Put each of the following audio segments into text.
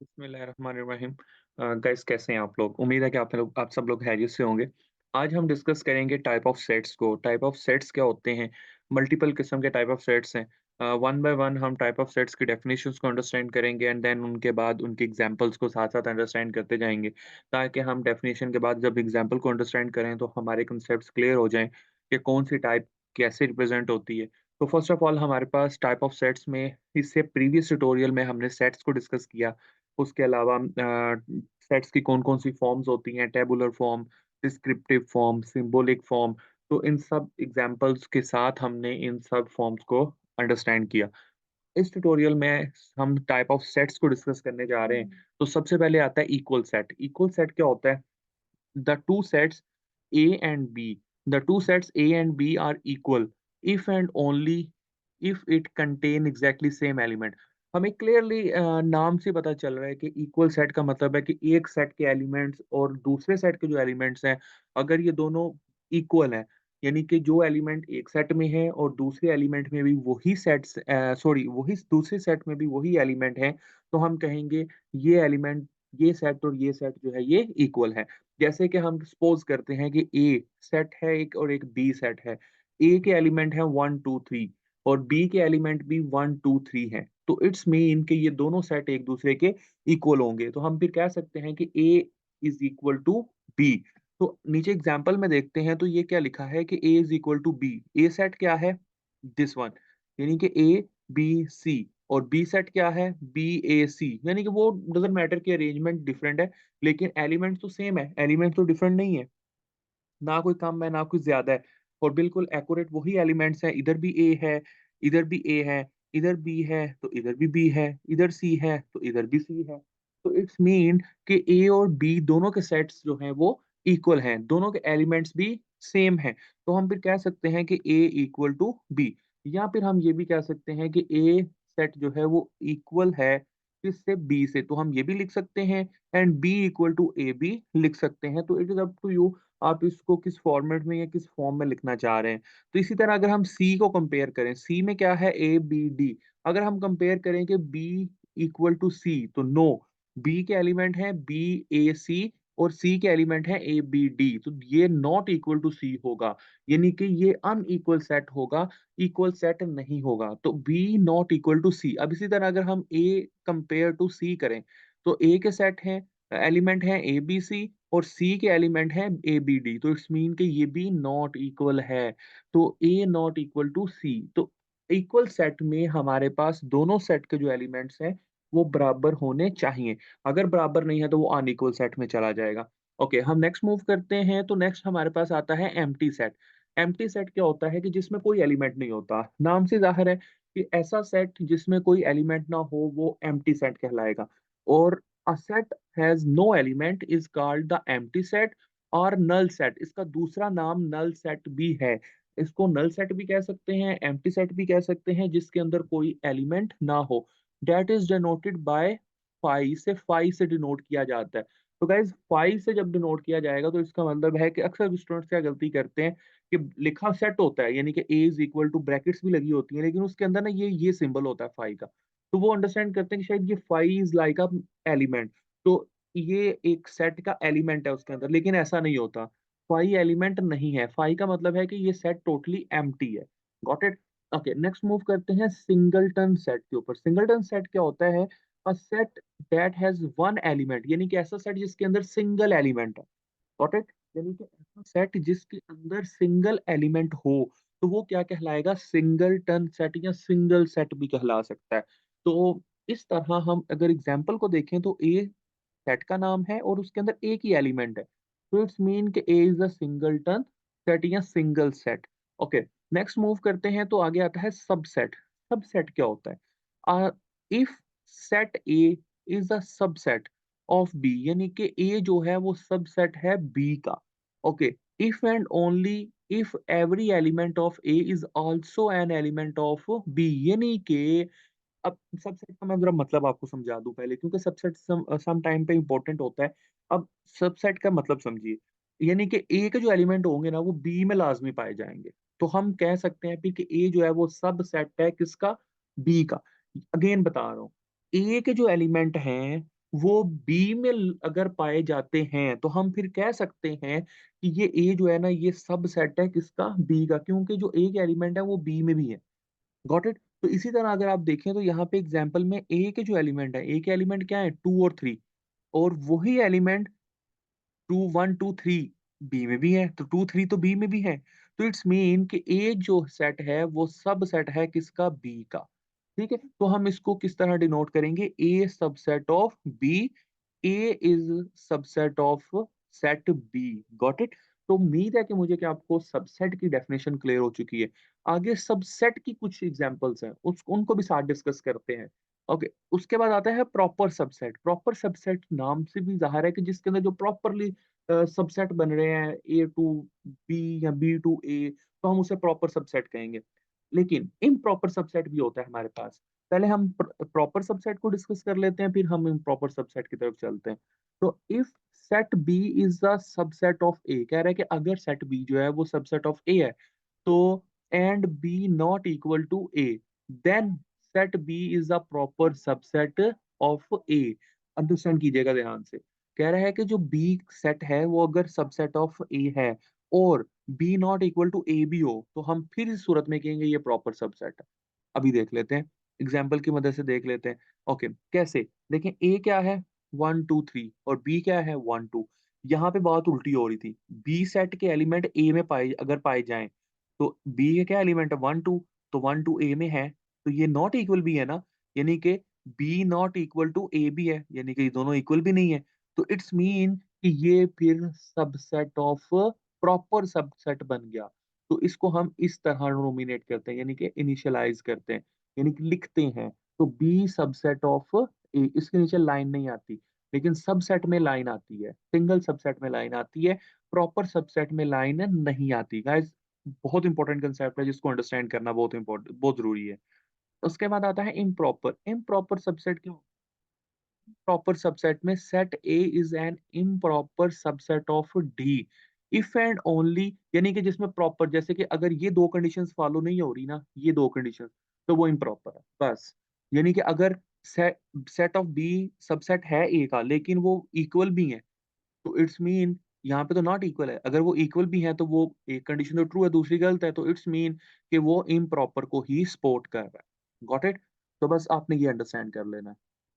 बिस्मिल्लाहिर्रहमानिर्रहीम। गाइस कैसे हैं आप लोग? उम्मीद है कि आप सब लोग खैरियत से होंगे। आज हम डिस्कस करेंगे टाइप ऑफ सेट्स को। टाइप ऑफ सेट्स क्या होते हैं? मल्टीपल किस्म के टाइप ऑफ सेट्स हैं। वन बाय वन हम टाइप ऑफ सेट्स की डेफिनेशंस को अंडरस्टैंड करेंगे एंड देन उनके बाद उनके एग्जांपल्स को साथ-साथ अंडरस्टैंड करते जाएँगे, ताकि हम डेफिनेशन के बाद जब एग्जांपल को अंडरस्टैंड करें तो हमारे कांसेप्ट्स क्लियर हो जाएँ कि कौन-सी टाइप कैसे रिप्रेज़ेंट होती है। तो फर्स्ट ऑफ ऑल हमारे पास टाइप ऑफ सेट्स में इससे प्रीवियस ट्यूटोरियल में हमने सेट्स को डिस्कस किया। उसके अलावा सेट्स की कौन-कौन सी फॉर्म्स होती हैं, tabular form, descriptive form, symbolic form. तो इन सब एग्ज़ाम्पल्स के साथ हमने इन सब फॉर्म्स को अंडरस्टैंड किया। इस ट्यूटोरियल में हम टाइप ऑफ सेट्स को डिस्कस करने जा रहे हैं। तो सबसे पहले आता है इक्वल सेट। इक्वल सेट क्या होता है? The two sets A and B. The two sets A and B are equal if and only if it contain exactly same element. हमें क्लियरली नाम से पता चल रहा है कि इक्वल सेट का मतलब है कि एक सेट के एलिमेंट्स और दूसरे सेट के जो एलिमेंट्स हैं, अगर ये दोनों इक्वल हैं, यानी कि जो एलिमेंट एक सेट में है और दूसरे एलिमेंट में भी वही वही दूसरे सेट में भी वही एलिमेंट है, तो हम कहेंगे ये एलिमेंट, ये सेट और ये सेट जो है ये इक्वल है। जैसे कि हम सपोज करते हैं कि ए सेट है एक और एक बी सेट है। ए के एलिमेंट हैं 1, 2, 3 और बी के एलिमेंट भी 1, 2, 3 हैं। तो इट्स मीन कि ये दोनों सेट एक दूसरे के इक्वल होंगे। तो हम फिर कह सकते हैं कि A is equal to B. तो नीचे एग्जांपल में देखते हैं तो ये क्या लिखा है कि A is equal to B. A set क्या है? दिस वन, यानी कि ए, बी, सी और बी सेट क्या है? बी, ए, सी, यानी कि वो डज़न्ट मैटर कि अरेंजमेंट डिफरेंट है, लेकिन एलिमेंट तो सेम है, एलिमेंट तो डिफरेंट नहीं है। ना कोई कम है, ना कोई ज़्यादा है और बिल्कुल एक्यूरेट वही एलिमेंट्स हैं, इधर भी ए है, इधर भी ए है, इधर बी है, तो इधर भी बी है, इधर सी है, तो इधर भी सी है। तो इट्स मीन कि ए और बी दोनों के सेट्स जो हैं वो इक्वल हैं, दोनों के एलिमेंट्स भी सेम हैं। तो हम फिर कह सकते हैं कि ए इक्वल टू बी या फिर हम ये भी कह सकते हैं कि ए सेट जो है वो इक्वल है किससे? बी से। तो हम ये भी लिख सकते हैं and B equal to A भी लिख सकते हैं। तो it is up to you, आप इसको किस फॉर्मेट में या किस फॉर्म में लिखना चाह रहे हैं। तो इसी तरह अगर हम सी को कंपेयर करें, सी में क्या है? ए, बी, डी। अगर हम कंपेयर करें कि बी इक्वल टू सी तो नो, बी के एलिमेंट हैं बी, ए, सी और सी के एलिमेंट हैं ए, बी, डी। तो ये नॉट इक्वल टू सी होगा, यानी कि ये अनइक्वल सेट होगा, इक्वल सेट नहीं होगा। तो बी नॉट इक्वल टू सी। अब इसी तरह अगर हम ए कंपेयर टू सी करें, तो ए के सेट हैं, एलिमेंट हैं ए, बी, सी और सी के एलिमेंट हैं ए, बी, डी। तो इट्स मीन कि ये भी नॉट इक्वल है। तो ए नॉट इक्वल टू सी। तो इक्वल सेट में हमारे पास दोनों सेट के जो एलिमेंट्स हैं वो बराबर होने चाहिए। अगर बराबर नहीं है तो वो अनइक्वल सेट में चला जाएगा। ओके, हम नेक्स्ट मूव करते हैं। तो नेक्स्ट हमारे पास आता है एम्प्टी सेट। एम्प्टी सेट क्या होता है कि जिसमें कोई एलिमेंट नहीं होता। नाम से ज़ाहिर है कि ऐसा सेट जिसमें कोई एलिमेंट ना हो वो एम्प्टी सेट कहलाएगा। और a set has no element is called the empty set और नल सेट। इसका दूसरा नाम नल सेट भी है। इसको नल सेट भी कह सकते हैं, एम्प्टी सेट भी कह सकते हैं, जिसके अंदर कोई एलिमेंट ना हो। That is denoted by phi से, फाई से डिनोट किया जाता है। तो गाइज़ फाई से जब डिनोट किया जाएगा तो इसका मतलब है कि अक्सर स्टूडेंट्स क्या गलती करते हैं कि लिखा सेट होता है, यानी कि A is equal to brackets भी लगी होती हैं, लेकिन उसके अंदर ना ये सिंबल होता है फाई का। तो वो अंडरस्टैंड करते हैं कि शायद ये phi is like a element. तो ये एक सेट का एलिमेंट है उसके अंदर, लेकिन ऐसा नहीं होता। फाई एलिमेंट नहीं है, फाई का मतलब है कि ये सेट टोटली एम्प्टी है। Got it? Okay, next move करते हैं सिंगलटन सेट के ऊपर। सिंगलटन सेट क्या होता है? A set that has one element, यानी कि ऐसा सेट जिसके अंदर सिंगल एलिमेंट है। Got it? यानी कि ऐसा सेट जिसके अंदर सिंगल एलिमेंट हो, तो वो क्या कहलाएगा? सिंगलटन सेट या सिंगल सेट भी कहला सकता है। तो इस तरह हम अगर एग्जांपल को देखें तो ए सेट का नाम है और उसके अंदर एक ही एलिमेंट है। तो इट्स मीन कि A is a singleton set या single set. Okay, next move करते हैं तो आगे आता है सबसेट। सबसेट क्या होता है? If set A is a subset of B, यानी कि ए जो है वो सबसेट है बी का। Okay, if and only if every element of A is also an element of B, यानी कि अब सबसेट का मैं ज़रा मतलब आपको समझा दूँ पहले, क्योंकि सबसेट सम टाइम पे इम्पोर्टेंट होता है। अब सबसेट का मतलब समझिए, यानी कि ए के जो एलिमेंट होंगे ना वो बी में लाज़मी पाए जाएँगे। तो हम कह सकते हैं भी कि ए जो है वो सबसेट है किसका? बी का। अगेन बता रहा हूँ, ए के जो एलिमेंट हैं वो बी में अगर पाए जाते हैं तो हम फिर कह सकते हैं कि ये ए जो है ना ये सबसेट है किसका, बी का, क्योंकि जो ए के एलिमेंट है वो बी में भी है। Got it? तो इसी तरह अगर आप देखें तो यहाँ पे एग्जांपल में ए के जो एलिमेंट है, ए के एलिमेंट क्या है, 2 और 3, और वही एलिमेंट 2 1 2 3 बी में भी है, तो 2 3 तो बी में भी है। तो इट्स मीन कि ए जो सेट है वो सबसेट है किसका, बी का। ठीक है? तो हम इसको किस तरह डिनोट करेंगे, A subset of B, A is subset of set B. Got it? तो उम्मीद है कि मुझे कि आपको सबसेट की डेफिनेशन क्लियर हो चुकी है। आगे सबसेट की कुछ एग्जांपल्स हैं, उस उनको भी साथ डिस्कस करते हैं। ओके, उसके बाद आता है प्रॉपर सबसेट। प्रॉपर सबसेट नाम से भी ज़ाहिर है कि जिसके अंदर जो प्रॉपरली सबसेट बन रहे हैं ए टू बी या बी टू ए, तो हम उसे प्रॉपर सबसेट कहेंगे। लेकिन इम्प्रॉपर सबसेट भी होता है हमारे पास। पहले हम प्रॉपर सबसेट को डिस्कस कर लेते हैं, फिर हम इम्प्रॉपर सबसेट की तरफ चलते हैं। तो if set B is the subset of A, कह रहा है कि अगर सेट बी जो है वो सबसेट ऑफ ए है, तो and B not equal to A, then set B is a proper subset of A. Understand कीजिएगा ध्यान से। कह रहा है कि जो बी सेट है वो अगर सबसेट ऑफ ए है और B not equal to A भी हो, तो हम फिर इस सूरत में कहेंगे ये प्रॉपर सबसेट है। अभी देख लेते हैं, एग्जाम्पल की मदद से देख लेते हैं। ओके, कैसे? देखें, ए क्या है, 1 2 3, और बी क्या है, 1 2। यहाँ पे बात उल्टी हो रही थी। बी सेट के एलिमेंट ए में पाए जाएं, तो बी के क्या एलिमेंट है, 1 2, तो 1 2 ए में है, तो ये नॉट इक्वल भी है ना, यानी कि B not equal to A भी है, यानी कि ये दोनों इक्वल भी नहीं है। तो इट्स मीन कि ये फिर सबसेट ऑफ प्रॉपर सबसेट बन गया। तो इसको हम इस तरह नोमिनेट करते हैं, यानी कि इनिशियलाइज करते हैं, यानी कि लिखते हैं। तो बी सबसेट ऑफ ए, इसके नीचे लाइन नहीं आती, लेकिन सबसेट में लाइन आती है, सिंगल सबसेट में लाइन आती है, प्रॉपर सबसेट में लाइन नहीं आती। गाइस, बहुत इंपॉर्टेंट कंसेप्ट है जिसको अंडरस्टैंड करना बहुत इंपॉर्टेंट, बहुत जरूरी है। उसके बाद आता है इम्प्रॉपर। इम्प्रॉपर सबसेट क्यों? प्रॉपर सबसेट में set A is an improper subset of D if and only, यानी कि जिसमें प्रॉपर, जैसे कि अगर ये दो कंडीशंस फॉलो नहीं हो रही ना, ये दो कंडीशंस, तो वो इम्प्रॉपर है बस। यानी कि अगर set set of B subset है ए का लेकिन वो इक्वल भी है, तो इट्स मीन यहाँ पे तो नॉट इक्वल है। अगर वो इक्वल भी है तो वो एक कंडीशन तो ट्रू है, दूसरी गलत है, तो इट्स मीन कि वो इम्प्रॉपर को ही सपोर्ट कर रहा है। Got it? तो बस आपने ये अंडरस्टैंड कर लेना है।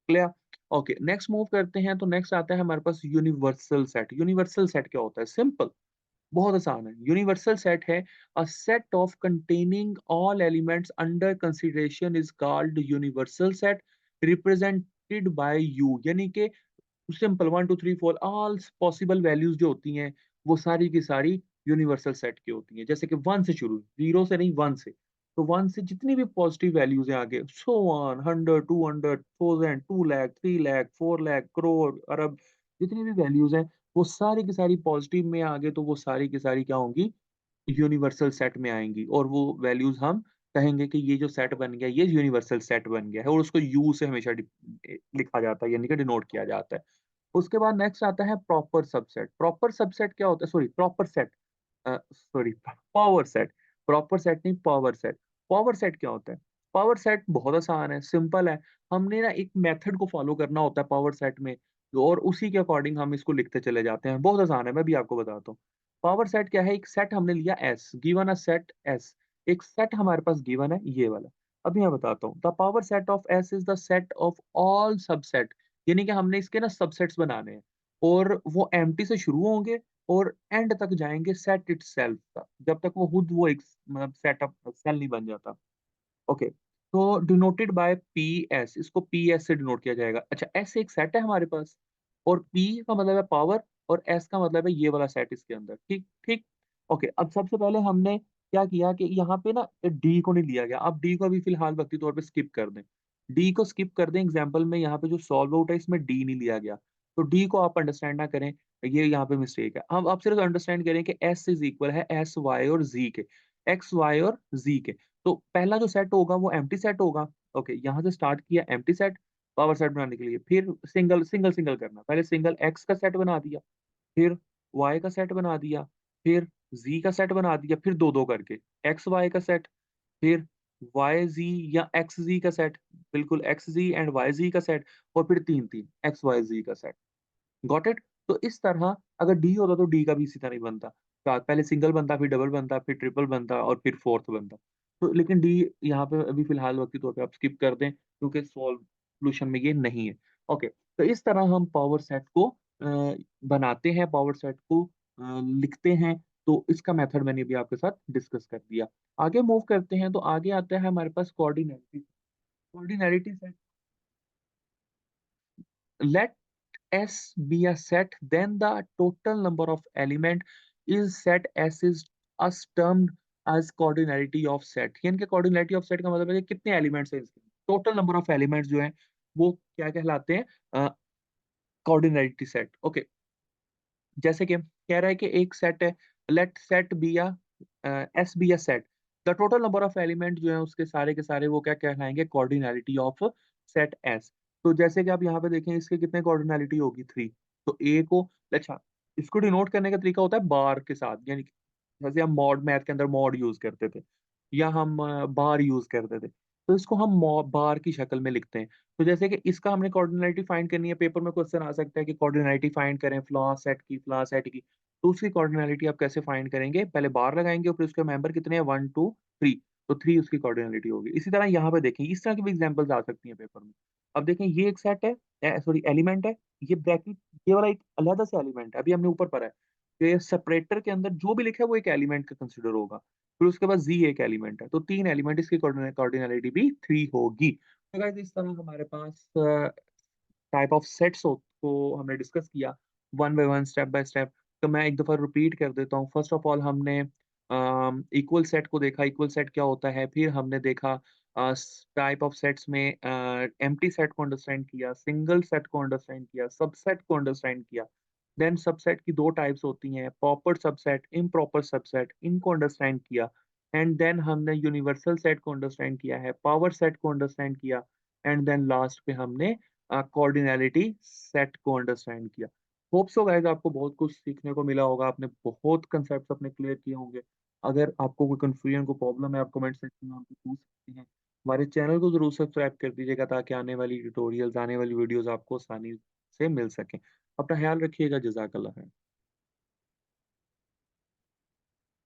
क्लियर? ओके, नेक्स्ट मूव करते हैं। तो नेक्स्ट आता है हमारे पास यूनिवर्सल सेट। यूनिवर्सल सेट क्या होता है? सिंपल, बहुत आसान है। यूनिवर्सल सेट है a set of containing all elements under consideration is called universal set represented by you, यानी कि सिंपल 1 2 3 4 ऑल पॉसिबल वैल्यूज जो होती हैं वो सारी की सारी यूनिवर्सल सेट की होती हैं। जैसे कि 1 से शुरू, 0 से नहीं, 1 से। तो 1 से जितनी भी पॉजिटिव वैल्यूज हैं आगे, सो ऑन, 100 200 1000 2 लाख 3 लाख 4 लाख करोड़ अरब, जितनी भी वैल्यूज हैं वो सारी की सारी पॉजिटिव में आगे, तो वो सारी की सारी क्या होंगी, यूनिवर्सल सेट में आएँगी, और वो वैल्यूज़ हम कहेंगे कि ये जो सेट बन गया, ये यूनिवर्सल सेट बन गया है, और उसको यू से हमेशा लिखा जाता है, यानी कि डिनोट किया जाता है। उसके बाद नेक्स्ट आता है प्रॉपर सबसेट। प्रॉपर सबसेट क्या होता है? Sorry, proper set, sorry, power set. Proper set नहीं, पावर सेट। पावर सेट क्या होता है? पावर सेट बहुत आसान है, सिंपल है। हमने ना एक मेथड को फॉलो करना होता है पावर सेट में, और उसी के अकॉर्डिंग हम इसको लिखते चले जाते हैं। बहुत आसान है, मैं भी आपको बताता हूँ। पावर सेट क्या है? एक सेट हमने लिया S, given a set S. एक सेट हमारे पास गिवन है ये वाला। अभी मैं बताता हूँ। The power set of S is the set of all subset, यानी कि हमने इसके ना सबसेट्स बनाने हैं, और वो एम्प्टी से शुरू होंगे और एंड तक जाएँगे सेट इटसेल्फ तक, जब तक वो खुद वो एक मतलब सेटअप सेल नहीं बन जाता। ओके, तो डिनोटेड बाय पीएस, इसको पीएस से डिनोट किया जाएगा। अच्छा, एस एक सेट है हमारे पास, और पी का मतलब है पावर, और एस का मतलब है ये वाला सेट इसके अंदर। ठीक, ठीक। ओके, अब सबसे पहले हमने क्या किया कि यहाँ पे ना डी को नहीं लिया गया। अब डी को अभी फिलहाल वक्ती तौर पे स्किप कर दें। डी को स्किप कर दें, एग्जांपल में यहाँ पे जो सॉल्व आउट है इसमें डी नहीं लिया गया। तो डी को आप अंडरस्टैंड ना करें, ये यहाँ पे मिस्टेक है। हम आप सिर्फ अंडरस्टैंड करें कि एस इज़ इक्वल है एस, वाई और ज़ी के, एक्स, वाई और ज़ी के। तो पहला जो सेट होगा वो एम्प्टी सेट होगा। ओके, यहाँ से स्टार्ट किया एम्प्टी सेट, पावर सेट बनाने के लिए। फिर सिंगल करना। पहले सिंगल एक्स का सेट बना दिया, फिर वाई का सेट बना दिया, फिर ज़ी का सेट बना दिया, फिर 2-2 करके एक्स, वाई का सेट, फिर वाई-ज़ी या एक्स-ज़ी का सेट, बिल्कुल एक्स-ज़ी एंड वाई-ज़ी का सेट और फिर 3-3 एक्स-वाई-ज़ी का सेट। Got it? तो इस तरह अगर डी होता तो डी का भी इसी तरह ही बनता। पहले सिंगल बनता, फिर डबल बनता, फिर ट्रिपल बनता और फिर फोर्थ बनता। तो लेकिन डी यहाँ पे अभी फ़िलहाल वक़्ती तौर पे आप स्किप कर दें क्योंकि सॉल्यूशन में ये नहीं है। ओके, तो इस तरह हम पावर सेट को बनाते हैं, पावर सेट को लिखते हैं। तो इसका मेथड मैंने अभी आपके साथ डिस्कस कर दिया। आगे मूव करते हैं तो आगे आता है हमारे पास cardinality. Cardinality set let S be a set, then the total number of element is set S is as termed as coordinality of set। यानी कि coordinality of set का मतलब है कि कितने एलिमेंट्स हैं इसके। टोटल नंबर ऑफ एलिमेंट्स जो हैं वो क्या कहलाते हैं? कोऑर्डिनैलिटी सेट। ओके, जैसे कि कह रहा है कि एक सेट है, let set B a S be a set, the total number of element जो है उसके सारे के सारे वो क्या कहलाएंगे? Cardinality of set S. तो जैसे कि आप यहाँ पे देखें इसके कितने कोऑर्डिनैलिटी होगी? 3। तो ए को अच्छा, इसको डिनोट करने का तरीका होता है बार के साथ, यानी कि जैसे हम मॉड मैथ के अंदर मॉड यूज करते थे या हम बार यूज करते थे, तो इसको हम बार की शक्ल में लिखते हैं। तो जैसे कि इसका हमने कोऑर्डिनैलिटी फाइंड करनी है, पेपर में क्वेश्चन आ सकता है कि कोऑर्डिनैलिटी फाइंड करें फ्लॉ सेट की। तो उसकी कोऑर्डिनैलिटी आप कैसे फाइंड करेंगे? पहले बार लगाएँगे और फिर उसके मेंबर कितने हैं 1, 2, 3, तो 3 उसकी कोऑर्डिनैलिटी होगी। इसी तरह यहाँ पे देखें, इस तरह की भी एग्ज़ाम्पल्स आ सकती हैं पेपर में। अब देखें ये एक सेट है सॉरी एलिमेंट है, ये ब्रैकेट ये वाला एक अलग से एलिमेंट है, अभी हमने ऊपर पढ़ा है कि सेपरेटर के अंदर जो भी लिखा है वो एक एलिमेंट का कंसीडर होगा। फिर उसके बाद ज़ी एक एलिमेंट है, तो 3 एलिमेंट इसकी कोऑर्डिनैलिटी भी 3 होगी। तो गाइस इस तरह हमारे पास टाइप ऑफ सेट्स को हमने डिस्कस किया one by one, step by step. तो मैं एक दफ़ा रिपीट कर देता हूँ। फर्स्ट ऑफ ऑल हमने इक्वल सेट को देखा, इक्वल सेट क्या होता है? फिर हमने देखा टाइप ऑफ सेट्स में एम्प्टी सेट को अंडरस्टैंड किया, सिंगल सेट को अंडरस्टैंड किया, सबसेट को अंडरस्टैंड किया। देन सबसेट की 2 टाइप्स होती हैं, प्रॉपर सबसेट, इम्प्रॉपर सबसेट, इनको अंडरस्टैंड किया। एंड देन हमने यूनिवर्सल सेट को अंडरस्टैंड किया है, पावर सेट को अंडरस्टैंड किया एंड देन लास्ट पे हमने कोऑर्डिनैलिटी सेट को अंडरस्टैंड किया। होप सो गाइस आपको बहुत कुछ सीखने को मिला होगा, आपने बहुत कांसेप्ट्स अपने क्लियर किए होंगे। अगर आपको कोई कन्फ्यूजन, कोई प्रॉब्लम है, आप कमेंट सेक्शन में हमसे पूछ सकते हैं। हमारे चैनल को ज़रूर सब्सक्राइब कर दीजिएगा ताकि आने वाली ट्यूटोरियल्स, आने वाली वीडियोज़ आपको आसानी से मिल सकें। अपना ख़्याल रखिएगा, जज़ाकल्लाह खैर।